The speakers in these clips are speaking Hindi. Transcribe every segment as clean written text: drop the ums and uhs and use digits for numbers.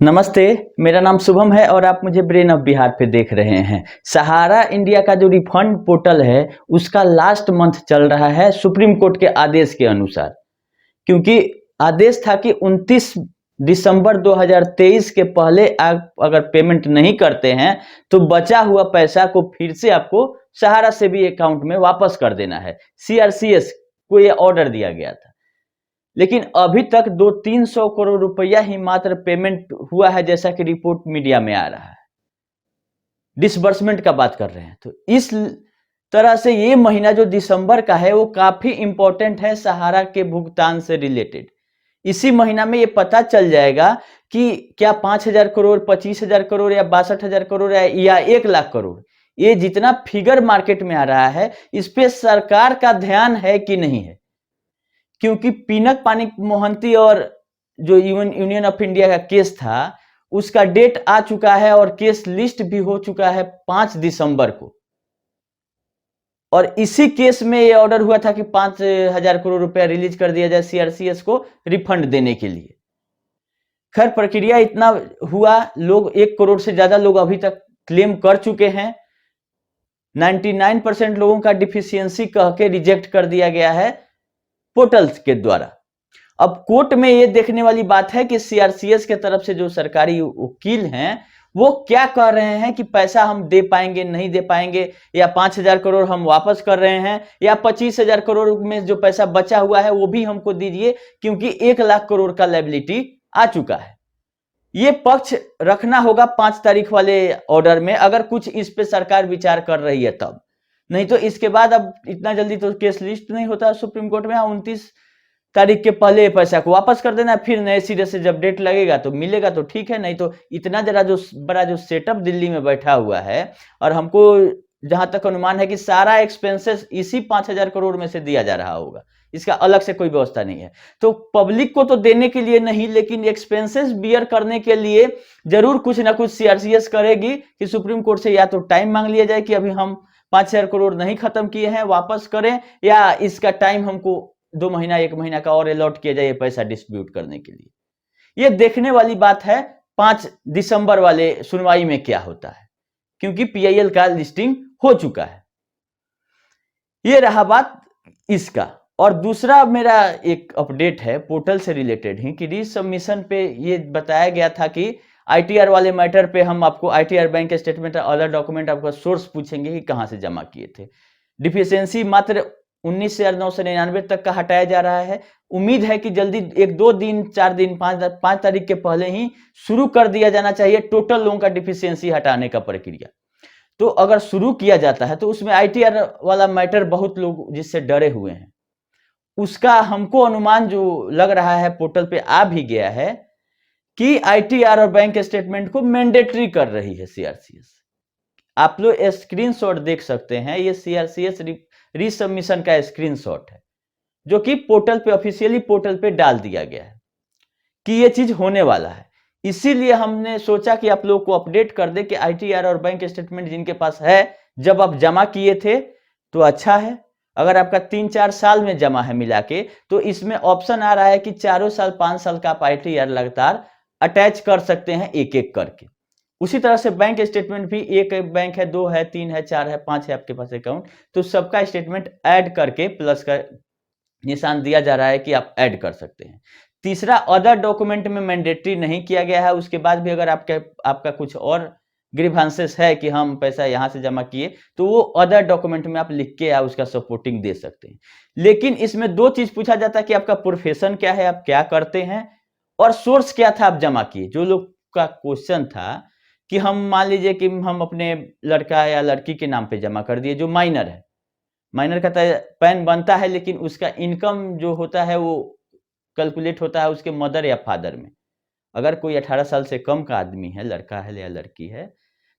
नमस्ते, मेरा नाम शुभम है और आप मुझे ब्रेन ऑफ बिहार पे देख रहे हैं। सहारा इंडिया का जो रिफंड पोर्टल है, उसका लास्ट मंथ चल रहा है सुप्रीम कोर्ट के आदेश के अनुसार। क्योंकि आदेश था कि 29 दिसंबर 2023 के पहले आप अगर पेमेंट नहीं करते हैं, तो बचा हुआ पैसा को फिर से आपको सहारा से भी अकाउंट में वापस कर देना है। सीआरसीएस को ये ऑर्डर दिया गया था। लेकिन अभी तक 200-300 करोड़ रुपया ही मात्र पेमेंट हुआ है, जैसा कि रिपोर्ट मीडिया में आ रहा है। डिसबर्समेंट का बात कर रहे हैं, तो इस तरह से ये महीना जो दिसंबर का है वो काफी इंपॉर्टेंट है सहारा के भुगतान से रिलेटेड। इसी महीना में ये पता चल जाएगा कि क्या 5,000 करोड़, 25,000 करोड़ या 62,000 करोड़ या 1 लाख करोड़, ये जितना फिगर मार्केट में आ रहा है, इस पे सरकार का ध्यान है कि नहीं है। क्योंकि पिनक पानिक मोहंती और जो यूनियन ऑफ इंडिया का केस था, उसका डेट आ चुका है और केस लिस्ट भी हो चुका है 5 दिसंबर को। और इसी केस में ये ऑर्डर हुआ था कि 5,000 करोड़ रुपया रिलीज कर दिया जाए सीआरसीएस को रिफंड देने के लिए। खैर, प्रक्रिया इतना हुआ, लोग 1 करोड़ से ज्यादा लोग अभी तक क्लेम कर चुके हैं। 99% लोगों का डिफिशियंसी कह के रिजेक्ट कर दिया गया है पोर्टल्स के द्वारा। अब कोर्ट में ये देखने वाली बात है कि सीआरसीएस के तरफ से जो सरकारी वकील हैं, वो क्या कह रहे हैं कि पैसा हम दे पाएंगे, नहीं दे पाएंगे, या 5,000 करोड़ हम वापस कर रहे हैं, या 25,000 करोड़ में जो पैसा बचा हुआ है वो भी हमको दीजिए, क्योंकि 1 लाख करोड़ का लायबिलिटी आ चुका है। ये पक्ष रखना होगा 5 तारीख वाले ऑर्डर में, अगर कुछ इस पे सरकार विचार कर रही है तब। नहीं तो इसके बाद अब इतना जल्दी तो केस लिस्ट नहीं होता सुप्रीम कोर्ट में। 29 तारीख के पहले पैसा को वापस कर देना, फिर नए सिरे से जब डेट लगेगा तो मिलेगा तो ठीक है, नहीं तो इतना जरा जो बड़ा जो सेटअप दिल्ली में बैठा हुआ है, और हमको जहां तक अनुमान है कि सारा एक्सपेंसेस इसी 5,000 करोड़ में से दिया जा रहा होगा, इसका अलग से कोई व्यवस्था नहीं है। तो पब्लिक को तो देने के लिए नहीं, लेकिन एक्सपेंसेस बियर करने के लिए जरूर कुछ ना कुछ सीआरसीएस करेगी कि सुप्रीम कोर्ट से या तो टाइम मांग लिया जाए कि अभी हम 5,000 करोड़ नहीं खत्म किए हैं, वापस करें, या इसका टाइम हमको 2 महीना 1 महीना का और अलॉट किया जाए पैसा डिस्ट्रीब्यूट करने के लिए। ये देखने वाली बात है 5 दिसंबर वाले सुनवाई में क्या होता है, क्योंकि पीआईएल का लिस्टिंग हो चुका है। ये रहा बात इसका। और दूसरा मेरा एक अपडेट है पोर्टल से रिलेटेड ही, कि रीसबमिशन पे ये बताया गया था कि आईटीआर वाले मैटर पे हम आपको आईटीआर, बैंक स्टेटमेंट और अदर डॉक्यूमेंट आपका सोर्स पूछेंगे कि कहां से जमा किए थे। डिफिशियंसी मात्र 19,999 तक का हटाया जा रहा है। उम्मीद है कि जल्दी 1-2 दिन, 4 दिन, 5 तारीख के पहले ही शुरू कर दिया जाना चाहिए टोटल लोगों का डिफिशियंसी हटाने का प्रक्रिया। तो अगर शुरू किया जाता है तो उसमें आईटीआर वाला मैटर बहुत लोग जिससे डरे हुए हैं, उसका हमको अनुमान जो लग रहा है पोर्टल पे आ भी गया है कि आईटीआर और बैंक स्टेटमेंट को मैंडेटरी कर रही है सीआरसीएस। आप लोग स्क्रीनशॉट देख सकते हैं, ये सीआरसीएस रीसबमिशन का स्क्रीनशॉट है, जो कि पोर्टल पे ऑफिशियली पोर्टल पे डाल दिया गया है कि ये चीज होने वाला है। इसीलिए हमने सोचा कि आप लोग को अपडेट कर दे कि आईटीआर और बैंक स्टेटमेंट जिनके पास है, जब आप जमा किए थे तो अच्छा है। अगर आपका 3-4 साल में जमा है मिला के, तो इसमें ऑप्शन आ रहा है कि 4 साल 5 साल का आप आईटीआर लगातार अटैच कर सकते हैं एक एक करके। उसी तरह से बैंक स्टेटमेंट भी, एक बैंक है, 2 है, 3 है, 4 है, 5 है आपके पास अकाउंट, तो सबका स्टेटमेंट ऐड करके प्लस का निशान दिया जा रहा है कि आप ऐड कर सकते हैं। तीसरा, अदर डॉक्यूमेंट में मैंडेटरी नहीं किया गया है। उसके बाद भी अगर आपका कुछ और ग्रीवांसेस है कि हम पैसा यहां से जमा किए, तो वो अदर डॉक्यूमेंट में आप लिख के या उसका सपोर्टिंग दे सकते हैं। लेकिन इसमें 2 चीज पूछा जाता है कि आपका प्रोफेशन क्या है, आप क्या करते हैं, और सोर्स क्या था आप जमा किए। जो लोग का क्वेश्चन था कि हम मान लीजिए कि हम अपने लड़का या लड़की के नाम पे जमा कर दिए जो माइनर है, माइनर का पैन बनता है, लेकिन उसका इनकम जो होता है वो कैलकुलेट होता है उसके मदर या फादर में। अगर कोई 18 साल से कम का आदमी है, लड़का है या लड़की है,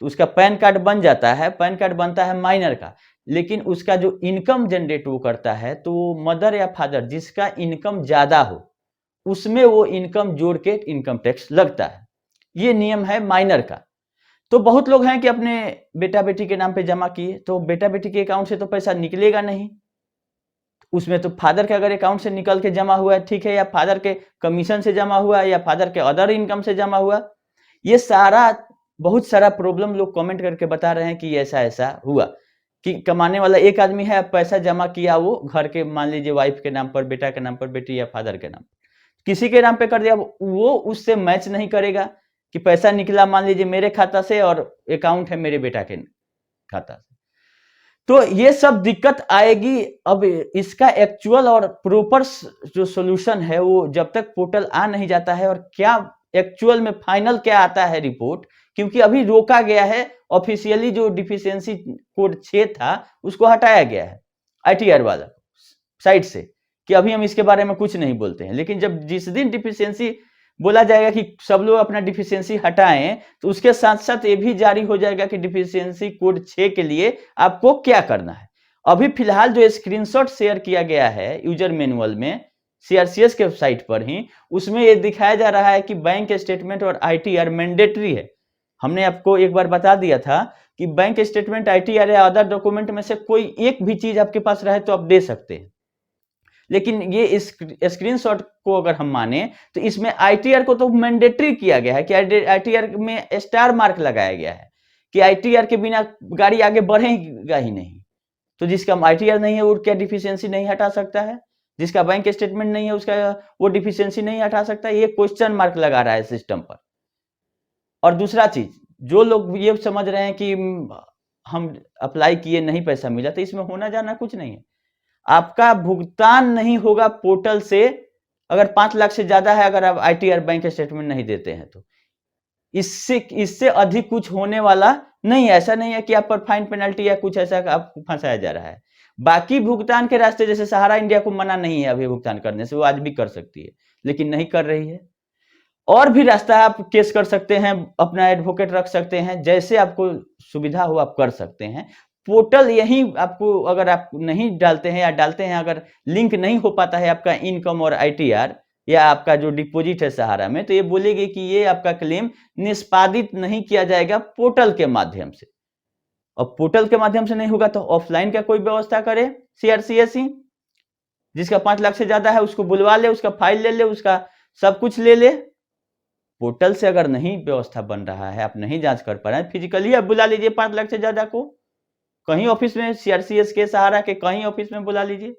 तो उसका पैन कार्ड बन जाता है। पैन कार्ड बनता है माइनर का, लेकिन उसका जो इनकम जनरेट वो करता है, तो मदर या फादर जिसका इनकम ज्यादा हो, उसमें वो इनकम जोड़ के इनकम टैक्स लगता है। ये नियम है माइनर का। तो बहुत लोग हैं कि अपने बेटा बेटी के नाम पे जमा किए, तो बेटा बेटी के अकाउंट से तो पैसा निकलेगा नहीं, उसमें तो फादर के अगर अकाउंट से निकल के जमा हुआ है ठीक है, या फादर के कमीशन से जमा हुआ है, या फादर के अदर इनकम से जमा हुआ, ये सारा बहुत सारा प्रॉब्लम लोग कमेंट करके बता रहे हैं कि ऐसा ऐसा हुआ कि कमाने वाला एक आदमी है, पैसा जमा किया वो घर के, मान लीजिए वाइफ के नाम पर, बेटा के नाम पर, बेटी या फादर के नाम पर, किसी के नाम पे कर दिया, वो उससे मैच नहीं करेगा कि पैसा निकला मान लीजिए मेरे खाता से और अकाउंट है मेरे बेटा के खाता से, तो ये सब दिक्कत आएगी। अब इसका एक्चुअल और प्रॉपर जो सोल्यूशन है वो जब तक पोर्टल आ नहीं जाता है, और क्या एक्चुअल में फाइनल क्या आता है रिपोर्ट, क्योंकि अभी रोका गया है ऑफिशियली, जो डिफिशियंसी कोड 6 था उसको हटाया गया है आईटीआर वाला साइट से, कि अभी हम इसके बारे में कुछ नहीं बोलते हैं। लेकिन जब जिस दिन डिफिशियंसी बोला जाएगा कि सब लोग अपना डिफिशियंसी हटाएं, तो उसके साथ साथ ये भी जारी हो जाएगा कि डिफिशियंसी कोड 6 के लिए आपको क्या करना है। अभी फिलहाल जो स्क्रीनशॉट शेयर किया गया है यूजर मैनुअल में सीआरसीएस के साइट पर ही, उसमें ये दिखाया जा रहा है कि बैंक स्टेटमेंट और आईटीआर मैंडेटरी है। हमने आपको एक बार बता दिया था कि बैंक स्टेटमेंट, आईटीआर या अदर डॉक्यूमेंट में से कोई एक भी चीज आपके पास रहे तो आप दे सकते हैं, लेकिन ये स्क्रीनशॉट को अगर हम माने तो इसमें आईटीआर को तो मैंडेटरी किया गया है कि आईटीआर में स्टार मार्क लगाया गया है कि आईटीआर के बिना गाड़ी आगे बढ़ेगा ही नहीं। तो जिसका आईटीआर नहीं है वो क्या डिफिशियंसी नहीं हटा सकता है? जिसका बैंक स्टेटमेंट नहीं है उसका वो डिफिशियंसी नहीं हटा सकता? ये क्वेश्चन मार्क लगा रहा है सिस्टम पर। और दूसरा चीज, जो लोग ये समझ रहे हैं कि हम अप्लाई किए नहीं पैसा मिला, तो इसमें होना जाना कुछ नहीं है। आपका भुगतान नहीं होगा पोर्टल से अगर 5 लाख से ज्यादा है, अगर आप आईटीआर बैंक स्टेटमेंट नहीं देते हैं तो इससे अधिक कुछ होने वाला नहीं है। ऐसा नहीं है कि आप पर फाइन पेनल्टी या कुछ ऐसा आपको फंसाया जा रहा है। बाकी भुगतान के रास्ते, जैसे सहारा इंडिया को मना नहीं है अभी भुगतान करने से, वो आज भी कर सकती है लेकिन नहीं कर रही है। और भी रास्ता आप केस कर सकते हैं, अपना एडवोकेट रख सकते हैं, जैसे आपको सुविधा हो आप कर सकते हैं। पोर्टल यही आपको, अगर आप नहीं डालते हैं या डालते हैं अगर लिंक नहीं हो पाता है आपका इनकम और आईटीआर या आपका जो डिपॉजिट है सहारा में, तो ये बोलेगी कि ये आपका क्लेम निष्पादित नहीं किया जाएगा पोर्टल के माध्यम से। और पोर्टल के माध्यम से नहीं होगा तो ऑफलाइन का कोई व्यवस्था करे सीआरसीएस ही, जिसका 5 लाख से ज्यादा है उसको बुलवा ले, उसका फाइल ले ले, उसका सब कुछ ले ले। पोर्टल से अगर नहीं व्यवस्था बन रहा है, आप नहीं जांच कर पा रहे हैं, फिजिकली आप बुला लीजिए 5 लाख से ज्यादा को, कहीं ऑफिस में सीआरसीएस के सहारा के कहीं ऑफिस में बुला लीजिए।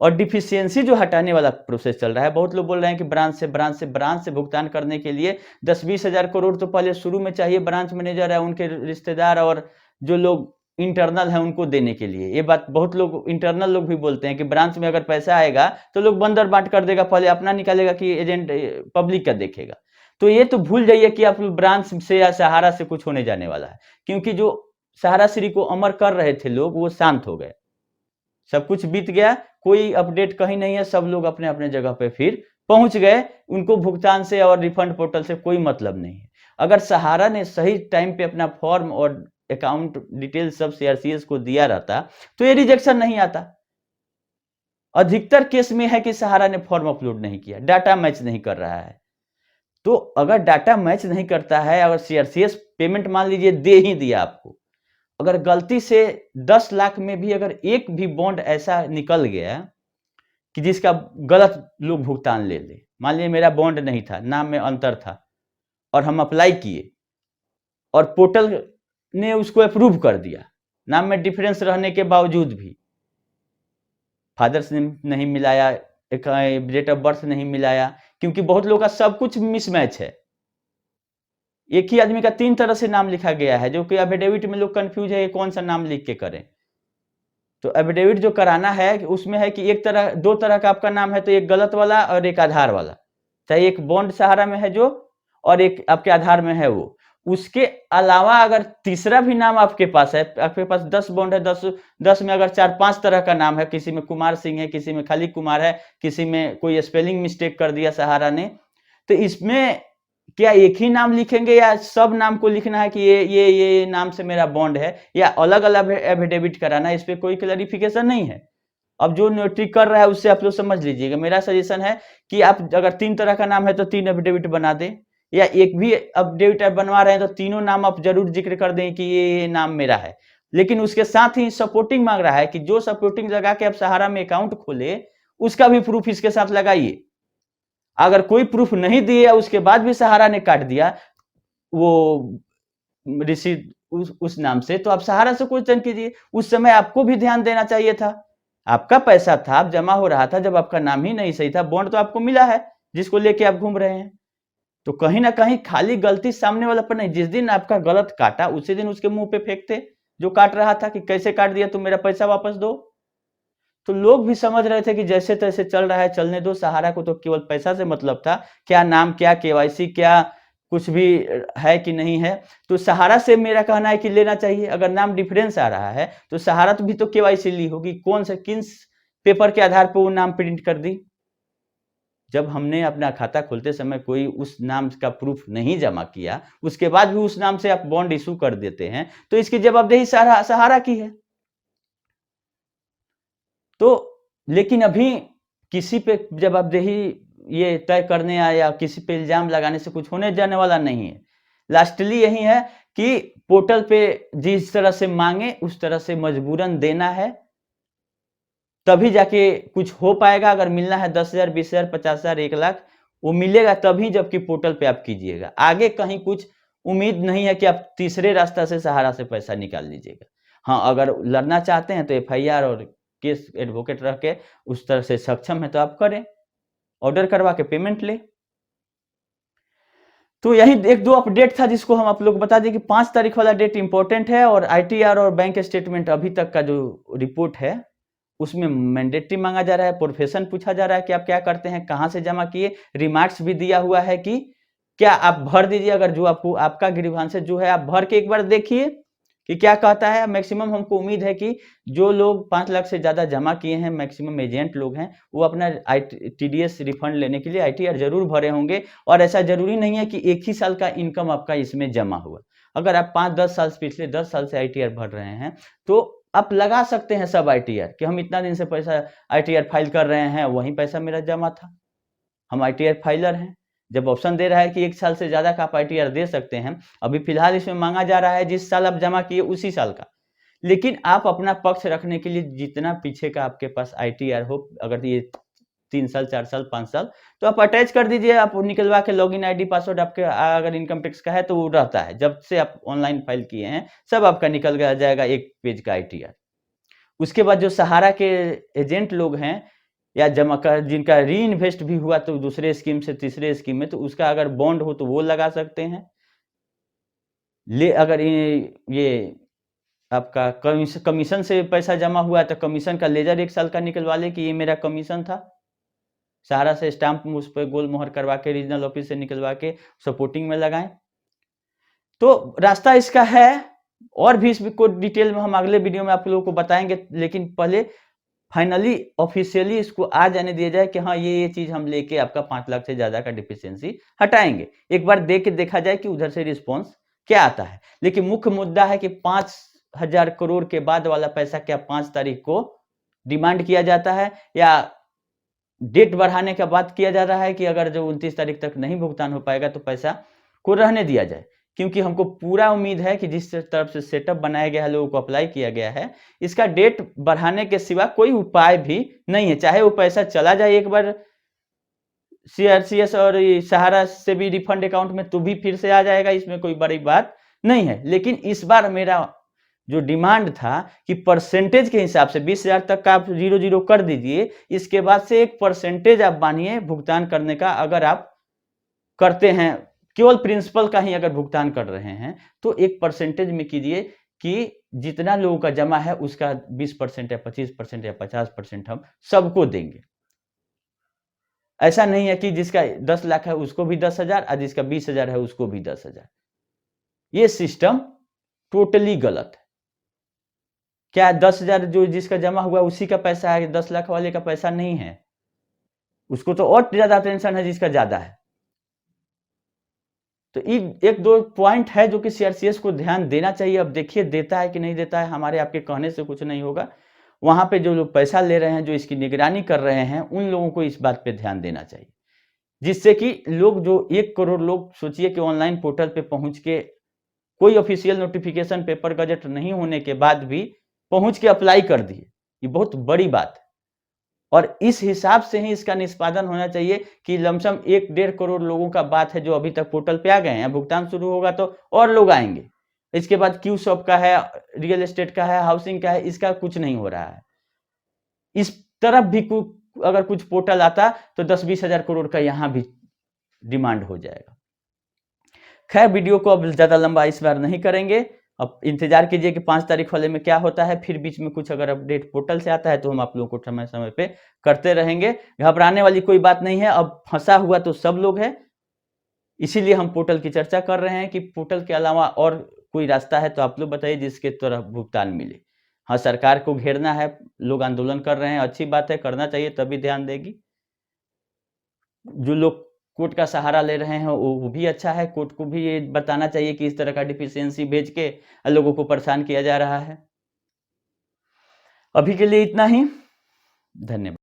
और डिफिशियंसी जो हटाने वाला प्रोसेस चल रहा है, बहुत लोग बोल रहे हैं कि ब्रांच से भुगतान करने के लिए 10-20 हजार करोड़ तो पहले शुरू में चाहिए ब्रांच मैनेजर है, उनके रिश्तेदार और जो लोग इंटरनल है उनको देने के लिए। ये बात बहुत लोग इंटरनल लोग भी बोलते हैं कि ब्रांच में अगर पैसा आएगा तो लोग बंदर बांट कर देगा, पहले अपना निकालेगा कि एजेंट पब्लिक का देखेगा। तो ये तो भूल जाइए कि आप ब्रांच से या सहारा से कुछ होने जाने वाला है, क्योंकि जो सहारा श्री को अमर कर रहे थे लोग वो शांत हो गए, सब कुछ बीत गया, कोई अपडेट कहीं नहीं है, सब लोग अपने अपने जगह पे फिर पहुंच गए। उनको भुगतान से और रिफंड पोर्टल से कोई मतलब नहीं है। अगर सहारा ने सही टाइम पे अपना फॉर्म और अकाउंट डिटेल सब सीआरसीएस को दिया रहता तो ये रिजेक्शन नहीं आता। अधिकतर केस में है कि सहारा ने फॉर्म अपलोड नहीं किया, डाटा मैच नहीं कर रहा है। तो अगर डाटा मैच नहीं करता है, अगर सीआरसीएस पेमेंट मान लीजिए दे ही दिया आपको, अगर गलती से 10 लाख में भी अगर एक भी बॉन्ड ऐसा निकल गया कि जिसका गलत लोग भुगतान ले ले, मान लीजिए मेरा बॉन्ड नहीं था, नाम में अंतर था और हम अप्लाई किए और पोर्टल ने उसको अप्रूव कर दिया, नाम में डिफरेंस रहने के बावजूद भी, फादर्स नेम नहीं मिलाया, डेट ऑफ बर्थ नहीं मिलाया, क्योंकि बहुत लोगों का सब कुछ मिसमैच है। एक ही आदमी का 3 तरह से नाम लिखा गया है, जो कि एफिडेविट में लोग कंफ्यूज है कौन सा नाम लिख के करें। तो एफिडेविट जो कराना है उसमें है कि एक तरह 2 तरह का आपका नाम है, तो एक गलत वाला और एक आधार वाला, चाहे एक बॉन्ड सहारा में है जो और एक आपके आधार में है वो। उसके अलावा अगर तीसरा भी नाम आपके पास है, आपके पास 10 बॉन्ड है, 10 में अगर 4-5 तरह का नाम है, किसी में कुमार सिंह है, किसी में खाली कुमार है, किसी में कोई स्पेलिंग मिस्टेक कर दिया सहारा ने, तो इसमें क्या एक ही नाम लिखेंगे या सब नाम को लिखना है कि ये नाम से मेरा बॉन्ड है, या अलग अलग एफिडेविट कराना है? इस पे कोई क्लैरिफिकेशन नहीं है। अब जो नोटरी कर रहा है उससे आप लोग समझ लीजिएगा। मेरा सजेशन है कि आप अगर 3 तरह का नाम है तो 3 एफिडेविट बना दें, या एक भी एफिडेविट बनवा रहे हैं तो तीनों नाम आप जरूर जिक्र कर दें कि ये नाम मेरा है। लेकिन उसके साथ ही सपोर्टिंग मांग रहा है कि जो सपोर्टिंग लगा के आप सहारा में अकाउंट खोले उसका भी प्रूफ इसके साथ लगाइए। अगर कोई प्रूफ नहीं दिया उसके बाद भी सहारा ने काट दिया वो रिसीट उस नाम से, तो आप सहारा से क्वेश्चन कीजिए। उस समय आपको भी ध्यान देना चाहिए था, आपका पैसा था, आप जमा हो रहा था, जब आपका नाम ही नहीं सही था, बॉन्ड तो आपको मिला है जिसको लेके आप घूम रहे हैं। तो कहीं ना कहीं खाली गलती सामने वाला पर नहीं, जिस दिन आपका गलत काटा उसी दिन उसके मुंह पे फेंकते जो काट रहा था कि कैसे काट दिया, तुम मेरा पैसा वापस दो। तो लोग भी समझ रहे थे कि जैसे तैसे चल रहा है, चलने दो, सहारा को तो केवल पैसा से मतलब था, क्या नाम, क्या केवाईसी, क्या कुछ भी है कि नहीं है। तो सहारा से मेरा कहना है कि लेना चाहिए। अगर नाम डिफरेंस आ रहा है तो सहारा तो भी तो केवाईसी ली होगी, कौन से किन पेपर के आधार पर वो नाम प्रिंट कर दी। जब हमने अपना खाता खोलते समय कोई उस नाम का प्रूफ नहीं जमा किया, उसके बाद भी उस नाम से आप बॉन्ड इशू कर देते हैं, तो इसकी जवाबदेही सहारा की है। तो लेकिन अभी किसी पे जवाबदेही ये तय करने या किसी पे इल्जाम लगाने से कुछ होने जाने वाला नहीं है। लास्टली यही है कि पोर्टल पे जिस तरह से मांगे उस तरह से मजबूरन देना है, तभी जाके कुछ हो पाएगा। अगर मिलना है 10,000, 20,000, 50,000, 1,00,000 वो मिलेगा तभी जबकि पोर्टल पे आप कीजिएगा। आगे कहीं कुछ उम्मीद नहीं है कि आप तीसरे रास्ता से सहारा से पैसा निकाल लीजिएगा। हाँ, अगर लड़ना चाहते हैं तो एफआईआर और केस एडवोकेट रख के उस तरह से सक्षम है तो आप करें, ऑर्डर करवा के पेमेंट ले। तो यही एक दो अपडेट था जिसको हम आप लोग बता दें कि 5 तारीख वाला डेट इंपॉर्टेंट है, और आईटीआर और बैंक स्टेटमेंट अभी तक का जो रिपोर्ट है उसमें मैंडेटरी मांगा जा रहा है, प्रोफेशन पूछा जा रहा है कि आप क्या करते हैं, कहां से जमा किए, रिमार्क्स भी दिया हुआ है कि क्या आप भर दीजिए। अगर जो आपको आपका ग्रीवांस जो है आप भर के एक बार देखिए कि क्या कहता है। मैक्सिमम हमको उम्मीद है कि जो लोग 5 लाख से ज्यादा जमा किए हैं, मैक्सिमम एजेंट लोग हैं, वो अपना टीडीएस रिफंड लेने के लिए आईटीआर जरूर भरे होंगे। और ऐसा जरूरी नहीं है कि एक ही साल का इनकम आपका इसमें जमा हुआ। अगर आप 5-10 साल पिछले 10 साल से आईटीआर भर रहे हैं तो आप लगा सकते हैं सब आईटीआर कि हम इतना दिन से पैसा आईटीआर फाइल कर रहे हैं, वही पैसा मेरा जमा था, हम आईटीआर फाइलर हैं। जब ऑप्शन दे रहा है कि 1 साल से ज्यादा का आप आईटीआर दे सकते हैं, अभी फिलहाल इसमें मांगा जा रहा है जिस साल आप जमा किए उसी साल का। लेकिन आप अपना पक्ष रखने के लिए जितना पीछे का आपके पास आईटीआर हो, अगर ये 3 साल, 4 साल, 5 साल, तो आप अटैच कर दीजिए, आप निकलवा के लॉगिन आईडी पासवर्ड आपके अगर इनकम टैक्स का है तो वो रहता है, जब से आप ऑनलाइन फाइल किए हैं सब आपका निकल जाएगा एक पेज का आईटीआर। उसके बाद जो सहारा के एजेंट लोग हैं या जमा कर जिनका री इन्वेस्ट भी हुआ तो दूसरे स्कीम से तीसरे स्कीम में, तो उसका अगर बॉन्ड हो तो वो लगा सकते हैं। अगर ये आपका कमीशन से पैसा जमा हुआ तो कमीशन का लेजर 1 साल का निकलवा ले कि ये मेरा कमीशन था। सहारा से स्टाम्प उस पर गोल मोहर करवा के रीजनल ऑफिस से निकलवा के सपोर्टिंग में लगाएं। तो रास्ता इसका है, और भी इसको डिटेल में हम अगले वीडियो में आप लोगों को बताएंगे, लेकिन पहले फाइनली ऑफिशियली इसको आ जाने दिया जाए कि हाँ ये चीज हम लेके आपका 5 लाख से ज्यादा का डिफिशियंसी हटाएंगे। एक बार देख के देखा जाए कि उधर से रिस्पॉन्स क्या आता है। लेकिन मुख्य मुद्दा है कि 5,000 करोड़ के बाद वाला पैसा क्या 5 तारीख को डिमांड किया जाता है, या डेट बढ़ाने का बात किया जा रहा है कि अगर जो 29 तारीख तक नहीं भुगतान हो पाएगा तो पैसा को रहने दिया जाए। क्योंकि हमको पूरा उम्मीद है कि जिस तरफ से सेटअप बनाया गया है, लोगों को अप्लाई किया गया है, इसका डेट बढ़ाने के सिवा कोई उपाय भी नहीं है। चाहे वो पैसा चला जाए एक बार सीआरसीएस और सहारा से भी रिफंड अकाउंट में तो भी फिर से आ जाएगा, इसमें कोई बड़ी बात नहीं है। लेकिन इस बार मेरा जो डिमांड था कि परसेंटेज के हिसाब से 20,000 तक का आप 0-0 कर दीजिए, इसके बाद से एक परसेंटेज आप मानिए भुगतान करने का। अगर आप करते हैं केवल प्रिंसिपल का ही अगर भुगतान कर रहे हैं तो एक परसेंटेज में कीजिए कि जितना लोगों का जमा है उसका 20% या 25% या 50% हम सबको देंगे। ऐसा नहीं है कि जिसका 10 लाख है उसको भी 10,000 और जिसका 20,000 है उसको भी 10,000। ये सिस्टम टोटली गलत है। क्या 10,000 जो जिसका जमा हुआ उसी का पैसा है, 10 लाख वाले का पैसा नहीं है? उसको तो और ज्यादा टेंशन है जिसका ज्यादा है। तो एक दो पॉइंट है जो कि सीआरसीएस को ध्यान देना चाहिए। अब देखिए देता है कि नहीं देता है, हमारे आपके कहने से कुछ नहीं होगा। वहां पे जो लोग पैसा ले रहे हैं, जो इसकी निगरानी कर रहे हैं, उन लोगों को इस बात पे ध्यान देना चाहिए, जिससे कि लोग जो 1 करोड़ लोग सोचिए कि ऑनलाइन पोर्टल पे पहुंच के कोई ऑफिशियल नोटिफिकेशन पेपर गजट नहीं होने के बाद भी पहुंच के अप्लाई कर दिए, ये बहुत बड़ी बात है। और इस हिसाब से ही इसका निष्पादन होना चाहिए कि लमसम 1-1.5 करोड़ लोगों का बात है जो अभी तक पोर्टल पे आ गए हैं। भुगतान शुरू होगा तो और लोग आएंगे। इसके बाद क्यू शॉप का है, रियल एस्टेट का है, हाउसिंग का है, इसका कुछ नहीं हो रहा है। इस तरफ भी अगर कुछ पोर्टल आता तो 10-20 हजार करोड़ का यहां भी डिमांड हो जाएगा। खैर, वीडियो को अब ज्यादा लंबा इस बार नहीं करेंगे। अब इंतजार कीजिए कि 5 तारीख वाले में क्या होता है। फिर बीच में कुछ अगर अपडेट पोर्टल से आता है तो हम आप लोगों को समय समय पे करते रहेंगे। घबराने वाली कोई बात नहीं है। अब फंसा हुआ तो सब लोग है, इसीलिए हम पोर्टल की चर्चा कर रहे हैं कि पोर्टल के अलावा और कोई रास्ता है तो आप लोग बताइए जिसके तरफ भुगतान मिले। हाँ, सरकार को घेरना है, लोग आंदोलन कर रहे हैं, अच्छी बात है, करना चाहिए, तभी ध्यान देगी। जो लोग कोर्ट का सहारा ले रहे हैं वो भी अच्छा है। कोर्ट को भी ये बताना चाहिए कि इस तरह का डिफिशियंसी भेज के लोगों को परेशान किया जा रहा है। अभी के लिए इतना ही। धन्यवाद।